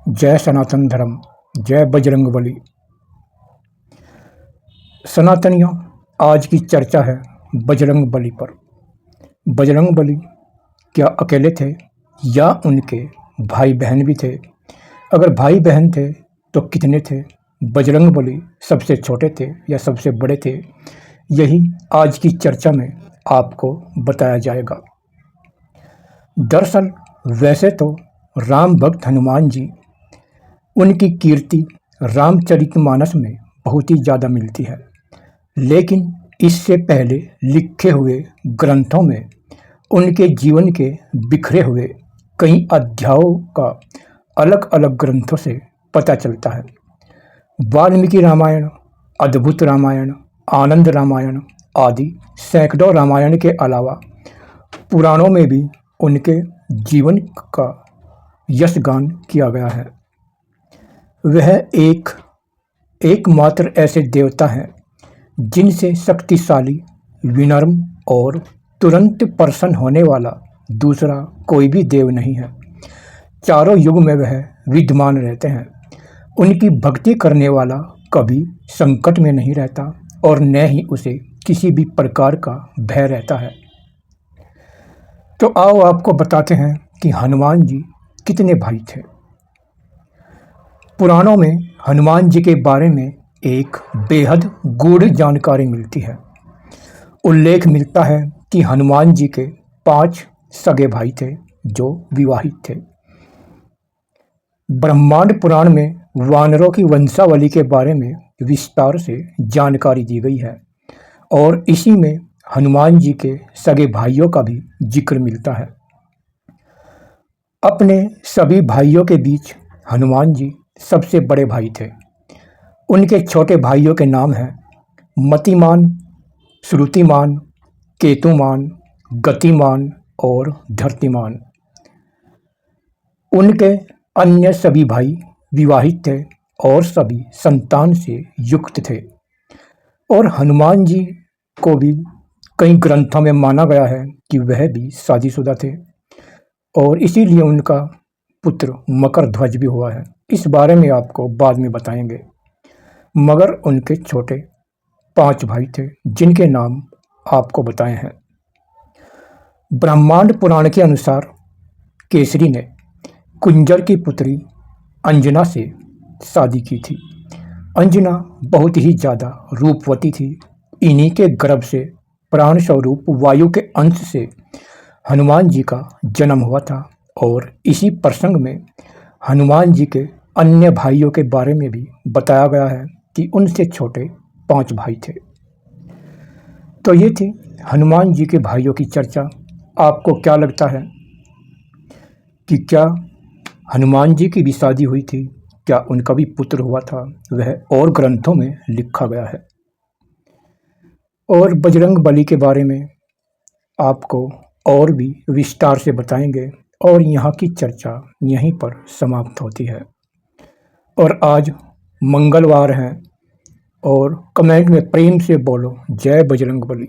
जय सनातन धर्म, जय बजरंग बली। सनातनियों, आज की चर्चा है बजरंग बली पर। बजरंग बली क्या अकेले थे या उनके भाई बहन भी थे? अगर भाई बहन थे तो कितने थे? बजरंग बली सबसे छोटे थे या सबसे बड़े थे? यही आज की चर्चा में आपको बताया जाएगा। दरअसल वैसे तो राम भक्त हनुमान जी, उनकी कीर्ति रामचरितमानस में बहुत ही ज़्यादा मिलती है, लेकिन इससे पहले लिखे हुए ग्रंथों में उनके जीवन के बिखरे हुए कई अध्यायों का अलग अलग ग्रंथों से पता चलता है। वाल्मीकि रामायण, अद्भुत रामायण, आनंद रामायण आदि सैकड़ों रामायण के अलावा पुराणों में भी उनके जीवन का यशगान किया गया है। वह एकमात्र ऐसे देवता हैं जिनसे शक्तिशाली, विनम्र और तुरंत प्रसन्न होने वाला दूसरा कोई भी देव नहीं है। चारों युग में वह विद्यमान रहते हैं। उनकी भक्ति करने वाला कभी संकट में नहीं रहता और न ही उसे किसी भी प्रकार का भय रहता है। तो आओ आपको बताते हैं कि हनुमान जी कितने भाई थे। पुराणों में हनुमान जी के बारे में एक बेहद गूढ़ जानकारी मिलती है। उल्लेख मिलता है कि हनुमान जी के 5 सगे भाई थे जो विवाहित थे। ब्रह्मांड पुराण में वानरों की वंशावली के बारे में विस्तार से जानकारी दी गई है और इसी में हनुमान जी के सगे भाइयों का भी जिक्र मिलता है। अपने सभी भाइयों के बीच हनुमान जी सबसे बड़े भाई थे। उनके छोटे भाइयों के नाम हैं मतिमान, श्रुतिमान, केतुमान, गतिमान और धरतिमान। उनके अन्य सभी भाई विवाहित थे और सभी संतान से युक्त थे और हनुमान जी को भी कई ग्रंथों में माना गया है कि वह भी शादीशुदा थे और इसीलिए उनका पुत्र मकर ध्वज भी हुआ है। इस बारे में आपको बाद में बताएंगे। मगर उनके छोटे 5 भाई थे जिनके नाम आपको बताए हैं। ब्रह्मांड पुराण के अनुसार केसरी ने कुंजर की पुत्री अंजना से शादी की थी। अंजना बहुत ही ज़्यादा रूपवती थी। इन्हीं के गर्भ से प्राण स्वरूप वायु के अंश से हनुमान जी का जन्म हुआ था और इसी प्रसंग में हनुमान जी के अन्य भाइयों के बारे में भी बताया गया है कि उनसे छोटे 5 भाई थे। तो ये थी हनुमान जी के भाइयों की चर्चा। आपको क्या लगता है कि क्या हनुमान जी की भी शादी हुई थी? क्या उनका भी पुत्र हुआ था? वह और ग्रंथों में लिखा गया है। और बजरंग बली के बारे में आपको और भी विस्तार से बताएंगे और यहाँ की चर्चा यहीं पर समाप्त होती है। और आज मंगलवार है और कमेंट में प्रेम से बोलो जय बजरंग बली।